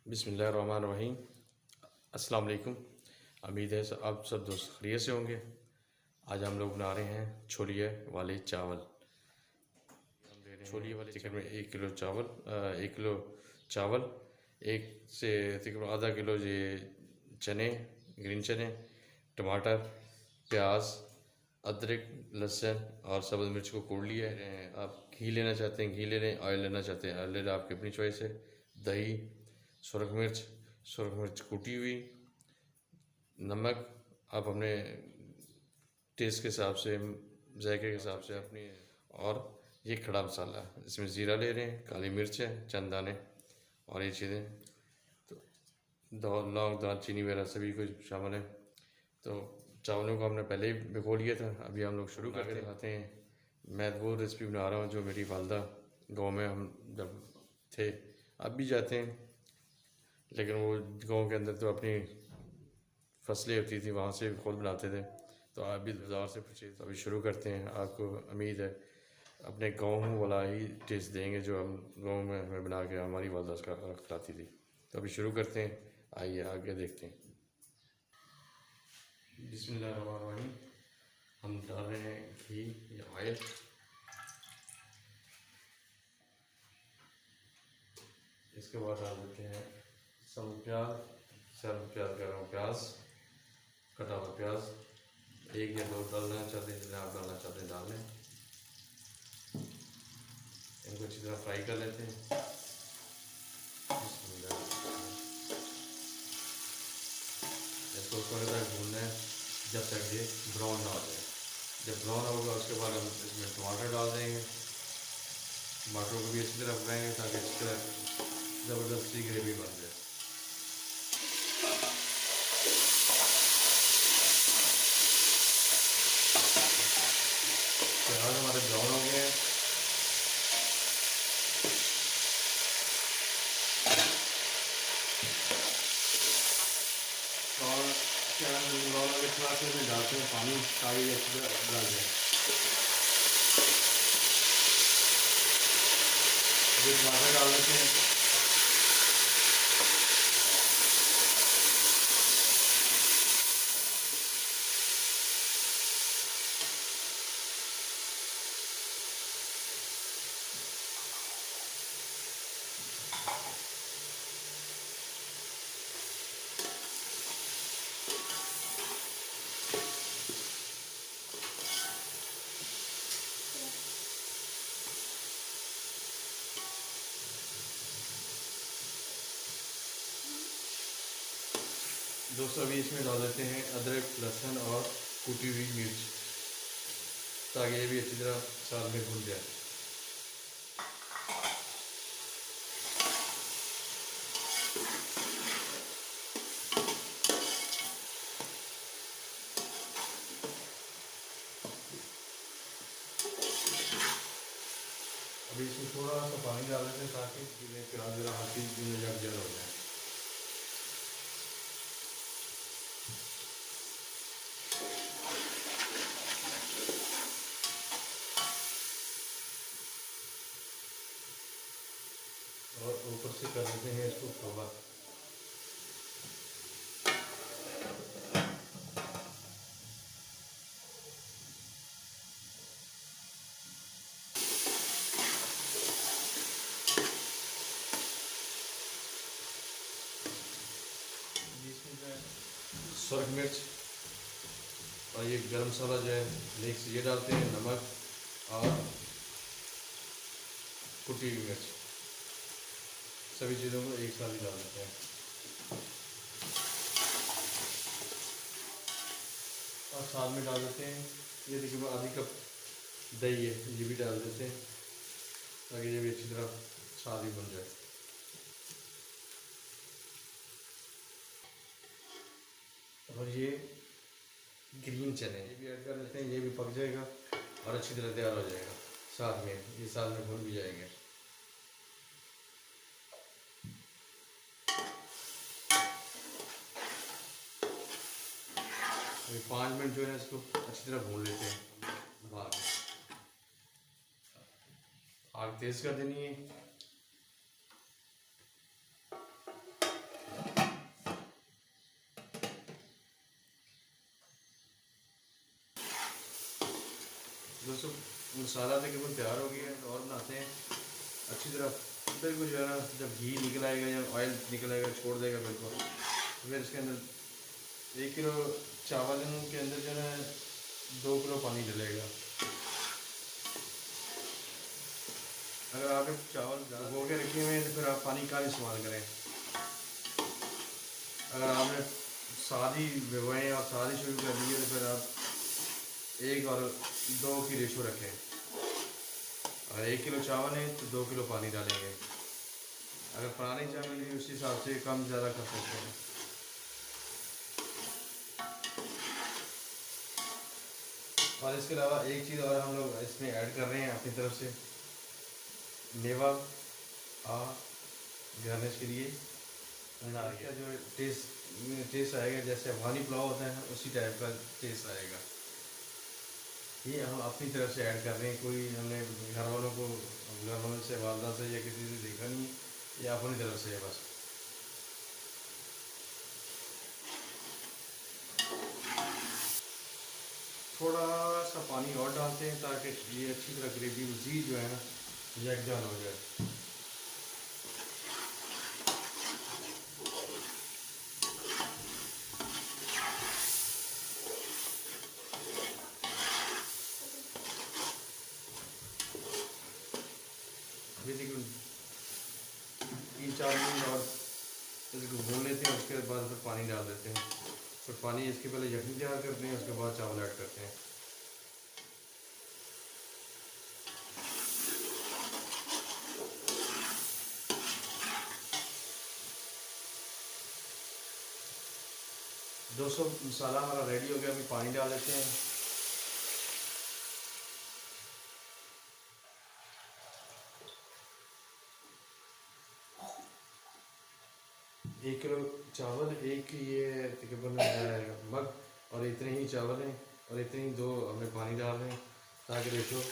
बिस्मिल्लाहिर्रहमानिर्रहीम। अस्सलाम वालेकुम। उम्मीद है आप सब दोस्त खैरियत से होंगे। आज हम लोग बना रहे हैं छोलिए वाले चावल। छोलिए वाले चिकन में 1 किलो चावल, 1 किलो चावल, एक से तकरीबन आधा किलो ये चने, ग्रीन चने, टमाटर, प्याज, अदरक, लहसुन और सब्ज़ मिर्च को कूट लिया है। आप घी लेना चाहते हैं घी ले लें, ऑयल लेना चाहते हैं ऑयल ले लें, आपकी अपनी चॉइस है। दही, सुरख मिर्च कूटी हुई, नमक आप अपने टेस्ट के हिसाब से, जायके के हिसाब से अपनी, और ये खड़ा मसाला, इसमें ज़ीरा ले रहे हैं, काली मिर्च है, चंद दाने और ये चीज़ें, तो लौंग, दालचीनी वगैरह सभी कुछ शामिल है। तो चावलों को हमने पहले ही भिगो लिया था। अभी हम लोग शुरू करके दिखाते हैं। मैं वो रेसिपी बना रहा हूँ जो मेरी वालदा गाँव में हम जब थे, अब भी जाते हैं, लेकिन वो गांव के अंदर तो अपनी फसलें होती थी, वहाँ से खुद बनाते थे। तो आप भी बाज़ार से पूछिए। तो अभी शुरू करते हैं। आपको उम्मीद है अपने गाँव वाला ही टेस्ट देंगे जो हम गाँव में हमें बना के हमारी वालदा का खिलाती थी। तो अभी शुरू करते हैं, आइए आगे देखते हैं। बिस्मिल्लाहिर्रहमानिर्रहीम। हम डाल रहे हैं घी या ऑयल। इसके बाद डाल देते हैं गरम प्याज, कटा हुआ प्याज, 1 या 2 डालना चाहते हैं, जितना आप डालना चाहते हैं डाल लें। इनको अच्छी तरह फ्राई कर लेते हैं। इसको थोड़ी देर भूनना है जब तक ये ब्राउन ना हो जाए। जब ब्राउन होगा उसके बाद हम इसमें टमाटर डाल देंगे। टमाटरों को भी अच्छी तरह पकाएंगे ताकि अच्छी तरह ज़बरदस्त सी ग्रेवी बन जाए। प्याज हमारे ब्राउन हो गए हैं। और प्याज ब्राउन हो गए, थोड़ा सा इसमें डालते हैं पानी ताकि अच्छी तरह गल जाए। अभी टमाटर डाल देते हैं। दोस्तों अभी इसमें डाल देते हैं अदरक, लहसुन और कुटी हुई मिर्च, ताकि ये भी अच्छी तरह साथ में भून जाए। अभी इसमें थोड़ा सा पानी डाल देते हैं ताकि प्याज जरा हल्की जल हो जाए। और ऊपर से कर देते हैं इसको कवर। सुरख मिर्च और ये गरम मसाला जो है मिक्स ये डालते हैं, नमक और कुटी हुई मिर्च, सभी चीज़ों को एक साथ ही डाल देते हैं। और साथ में डाल देते हैं, ये देखिए आधी कप दही है, ये भी डाल देते हैं ताकि ये भी अच्छी तरह साथ ही बन जाए। और ये ग्रीन चने ये भी ऐड कर देते हैं, ये भी पक जाएगा और अच्छी तरह तैयार हो जाएगा। साथ में ये साथ में भून भी जाएंगे। अभी 5 मिनट जो है इसको अच्छी तरह भून लेते हैं। बाद में आग तेज़ कर देनी है। दोस्तों मसाला तकरीबन तैयार हो गया है, और बनाते हैं अच्छी तरह। बिल्कुल जो है ना, जब घी निकल आएगा या ऑयल निकल आएगा, छोड़ देगा बिल्कुल, फिर इसके अंदर 1 किलो चावल के अंदर जो है 2 किलो पानी डलेगा। अगर आपने चावल भिगो के रखे हुए हैं तो फिर आप पानी का इस्तेमाल करें। अगर आपने साथ ही भिगोएँ और साथ ही शुरू कर दिए तो फिर आप 1 और 2 की रेशो रखें। अगर 1 किलो चावल है तो 2 किलो पानी डालेंगे। अगर पुराने चावल है उस हिसाब से कम ज़्यादा कर सकते हैं। और इसके अलावा एक चीज़ और हम लोग इसमें ऐड कर रहे हैं अपनी तरफ से, मेवा गार्निश के लिए। नारियल का जो टेस्ट आएगा, जैसे अफगानी पुलाव होता है उसी टाइप का टेस्ट आएगा। ये हम अपनी तरफ से ऐड कर रहे हैं, कोई हमने घर वालों से, वालदा से या किसी से देखा नहीं, ये अपनी तरफ से है बस। थोड़ा सा पानी और डालते हैं ताकि ये अच्छी तरह ग्रेवी मज़ीद जो है ना यकजान हो जाए। बेसिकली 3-4 मिनट और इसको भून लेते हैं, उसके बाद फिर पानी डाल देते हैं। फिर पानी इसके पहले यखनी तैयार करते हैं, उसके बाद चावल ऐड करते हैं। दोस्तों मसाला हमारा रेडी हो गया, अभी पानी डाल देते हैं। एक किलो चावल, एक ये तकरीबन मग, और इतने ही चावल हैं और इतने ही 2 हमने पानी डाल रहे हैं ताकि रेशो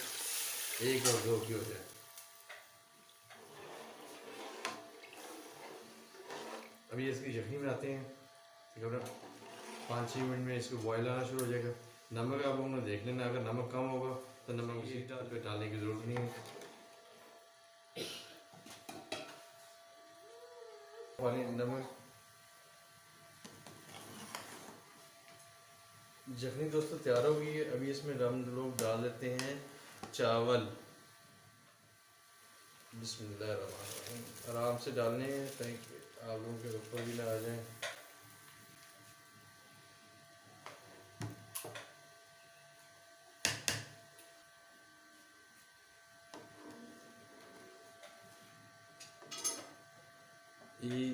1 और 2 की हो जाए। अभी इसकी यखनी बनाते हैं, तकरीबन 5-6 मिनट में इसको बॉयल आना शुरू हो जाएगा। नमक आप लोगों ने देख लेना, अगर नमक कम होगा तो नमक उसी डालने की ज़रूरत नहीं है। पानी नमक यखनी दोस्तों तैयार हो गई है। अभी इसमें हम लोग डाल देते हैं चावल। बिस्मिल्लाहिर्रहमानिर्रहीम, आराम से डालने हैं ताकि आप लोगों के ऊपर भी ना आ जाए। ये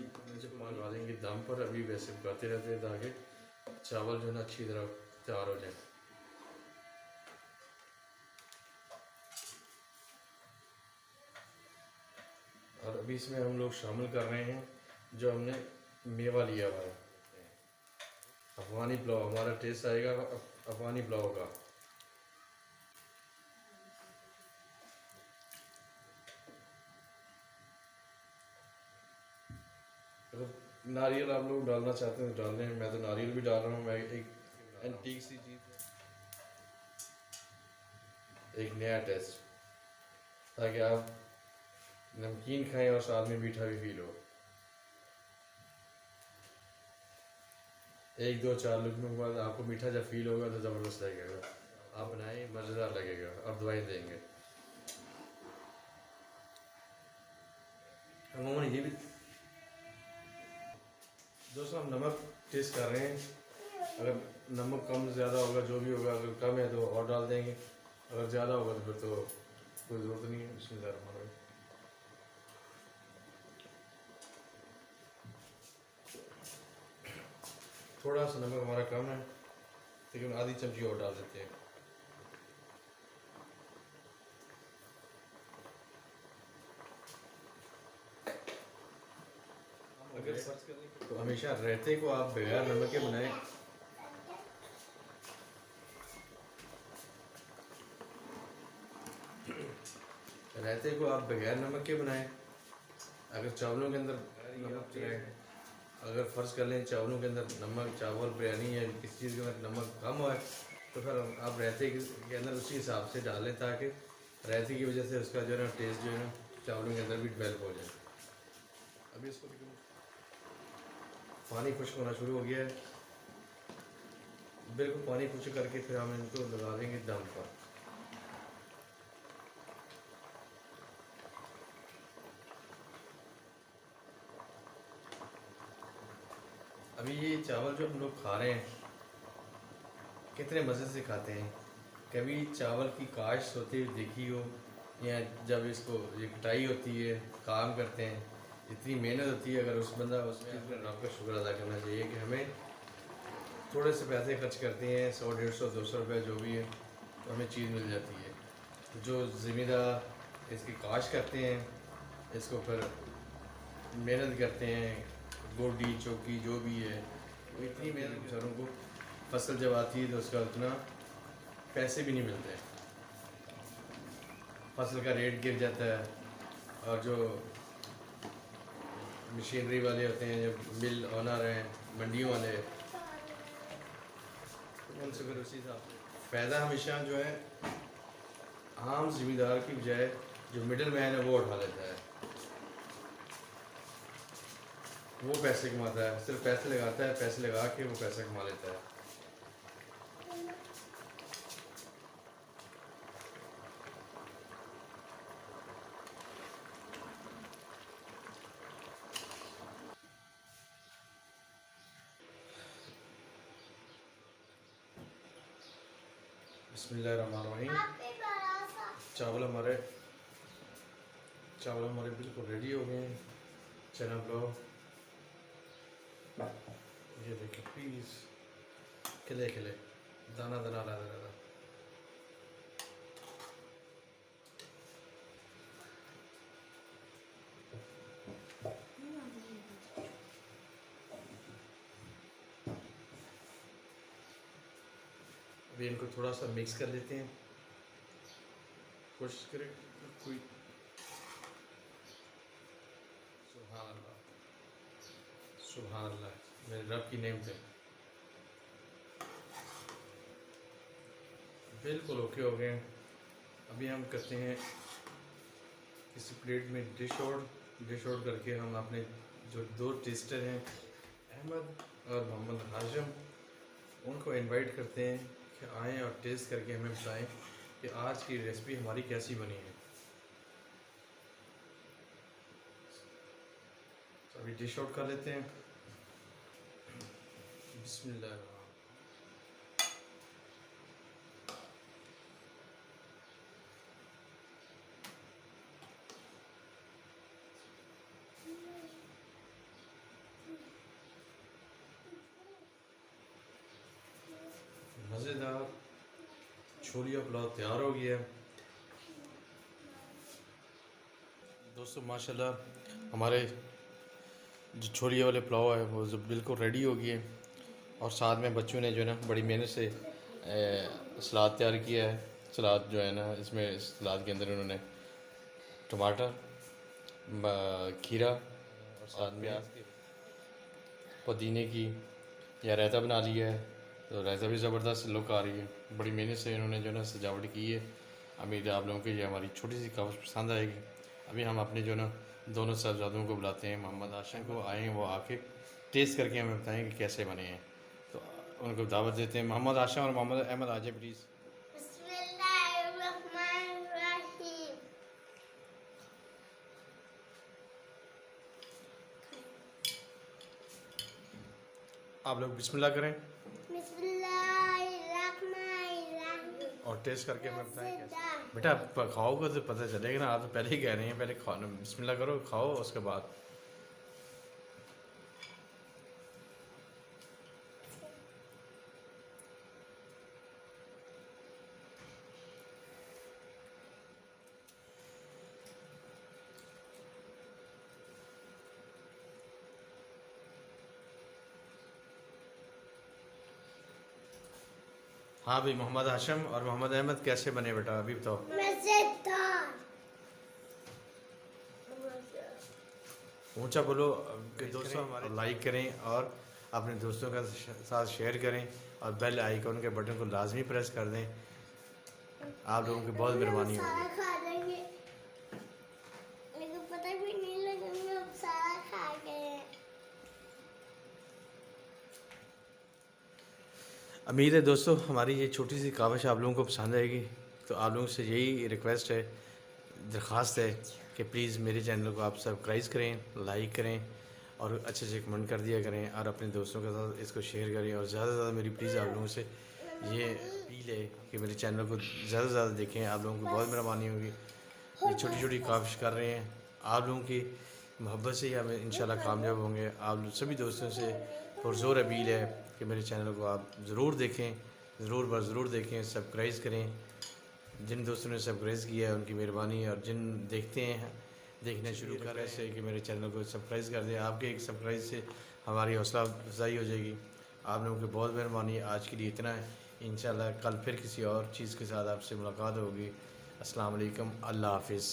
जब पानी डालेंगे दम पर, अभी वैसे पकाते रहते हैं ताकि चावल जो है ना अच्छी तरह तैयार हो जाए। और अभी इसमें हम लोग शामिल कर रहे हैं जो हमने मेवा लिया हुआ है। अफगानी पुलाव, हमारा टेस्ट आएगा अफगानी पुलाव का। अगर नारियल आप लोग डालना चाहते हैं तो डाल लें, मैं तो नारियल भी डाल रहा हूँ। मैं एक एंटीक सी चीज़, एक नया टेस्ट, ताकि आप नमकीन खाएं और साथ में मीठा भी फील हो। 1-2-4 लुकमों के बाद आपको मीठा जब फील होगा तो ज़बरदस्त लगेगा। आप बनाएं, मज़ेदार लगेगा और दुआएं देंगे। अमूमन ये भी दोस्तों हम नमक टेस्ट कर रहे हैं, अगर नमक कम ज़्यादा होगा जो भी होगा, अगर कम है तो और डाल देंगे, अगर ज़्यादा होगा तो फिर तो कोई ज़रूरत नहीं है। बिस्मिल्लाहिर्रहमानिर्रहीम। थोड़ा सा नमक हमारा कम है, लेकिन आधी चमची और डाल देते हैं। अगर तो हमेशा रायते को आप बगैर नमक के बनाएं। रायते को आप बगैर नमक के बनाएं। अगर चावलों के अंदर नमक चलाएं, अगर फ़र्ज़ कर लें चावलों के अंदर नमक, चावल बिरयानी या किसी चीज़ के अंदर नमक कम हो तो फिर आप रायते के अंदर उसी हिसाब से डालें ताकि रायते की वजह से उसका जो है ना टेस्ट जो है ना चावलों के अंदर भी डेवलप हो जाए। अभी इसको पानी खुश्क होना शुरू हो गया है, बिल्कुल पानी खुश्क करके फिर हम इनको लगा देंगे दम पर। अभी ये चावल जो हम लोग खा रहे हैं कितने मज़े से खाते हैं। कभी चावल की काश्त होती हुई देखी हो, या जब इसको ये कटाई होती है, काम करते हैं, इतनी मेहनत होती है। अगर उस बंदा उसमें अपने रब का शुक्र अदा करना चाहिए कि हमें थोड़े से पैसे खर्च करते हैं, 100, 150, 200 रुपये जो भी है, तो हमें चीज़ मिल जाती है। जो ज़मींदार इसकी काश्त करते हैं, इसको फिर मेहनत करते हैं, गोडी चौकी जो भी है, वो इतनी मेहनत बेचारों को फसल जब आती है तो उसका उतना पैसे भी नहीं मिलते, फसल का रेट गिर जाता है। और जो मशीनरी वाले होते हैं, जो मिल ओनर हैं, मंडियों वाले, उनसे फिर उसी हिसाब से फ़ायदा हमेशा जो है आम ज़िम्मेदार की बजाय जो मिडिल मैन है वो उठा लेता है। वो पैसे कमाता है, सिर्फ पैसे लगाता है, पैसे लगा के वो पैसा कमा लेता है। बिस्मिल्लाहिर्रहमानिर्रहीम। चावल हमारे बिल्कुल रेडी हो गए हैं। चना पुलाव, ये देखिए पीस खिले खिले, दाना दाना ला दाना। अभी इनको थोड़ा सा मिक्स कर लेते हैं, कोशिश करें कोई। सुभान अल्लाह, सुभान अल्लाह, मेरे रब की नेम पे बिल्कुल ओके हो गए। अभी हम करते हैं किसी प्लेट में डिश आउट करके हम अपने जो 2 टेस्टर हैं, अहमद और मोहम्मद हाशिम, उनको इनवाइट करते हैं कि आएँ और टेस्ट करके हमें बताएं कि आज की रेसिपी हमारी कैसी बनी है। तो अभी डिश आउट कर लेते हैं। बिस्मिल्लाह। मज़ेदार छोलिया पुलाव तैयार हो गया। दोस्तों माशाल्लाह हमारे जो छोलिया वाले पुलाव है वो बिल्कुल रेडी हो गए, और साथ में बच्चों ने जो है ना बड़ी मेहनत से सलाद तैयार किया है। सलाद जो है ना, इसमें सलाद के अंदर उन्होंने टमाटर, खीरा और साथ में पुदीने की या रायता बना लिया है। तो रायता भी ज़बरदस्त लुक आ रही है। बड़ी मेहनत से इन्होंने जो है ना सजावट की है। उम्मीद है आप लोगों को ये हमारी छोटी सी कावश पसंद आएगी। अभी हम अपने जो ना दोनों साहबजादों को बुलाते हैं, मोहम्मद हाशिम को, आए हैं वो आके टेस्ट करके हमें बताएं कि कैसे बने हैं। तो उनको दावत देते हैं। मोहम्मद हाशिम और मोहम्मद अहमद आ जाए प्लीज़। आप लोग बिस्मिल्लाह करें और टेस्ट करके हमें बताएं कैसे। बेटा खाओगे तो पता चलेगा ना, आप तो पहले ही कह रहे हैं, पहले खाओ, बिस्मिल्लाह करो, खाओ, उसके बाद। हाँ भाई, मोहम्मद हाशिम और मोहम्मद अहमद कैसे बने बेटा, अभी बताओ। मज़ेदार। ऊंचा बोलो कि दोस्तों हमारे लाइक करें और अपने दोस्तों के साथ शेयर करें और बेल आइकॉन के बटन को लाजमी प्रेस कर दें। आप लोगों की बहुत मेहरबानी होगी। खा देंगे लेकिन पता भी नहीं लगेगा हम सारा खा गए। उम्मीद है दोस्तों हमारी ये छोटी सी काविश आप लोगों को पसंद आएगी। तो आप लोगों से यही रिक्वेस्ट है, दरख्वास्त है कि प्लीज़ मेरे चैनल को आप सब्सक्राइब करें, लाइक करें और अच्छे से कमेंट कर दिया करें और अपने दोस्तों के साथ इसको शेयर करें। और ज़्यादा से ज़्यादा मेरी प्लीज़ आप लोगों से ये अपील है कि मेरे चैनल को ज़्यादा से ज़्यादा देखें। आप लोगों की बहुत मेहरबानी होगी। ये छोटी छोटी काविश कर रहे हैं, आप लोगों की मोहब्बत से ही हम इंशाल्लाह कामयाब होंगे। आप सभी दोस्तों से पुरज़ोर अपील है कि मेरे चैनल को आप ज़रूर देखें, ज़रूर बर ज़रूर देखें, सब्सक्राइब करें। जिन दोस्तों ने सब्सक्राइब किया है उनकी मेहरबानी, और जिन देखते हैं देखना शुरू कर रहे हैं कि मेरे चैनल को सब्सक्राइब कर दें। आपके एक सब्सक्राइब से हमारी हौसला अफजाई हो जाएगी। आप लोगों की बहुत मेहरबानी। आज के लिए इतना है, इंशाल्लाह कल फिर किसी और चीज़ के साथ आपसे मुलाकात होगी। अस्सलाम वालेकुम, अल्लाह हाफिज़।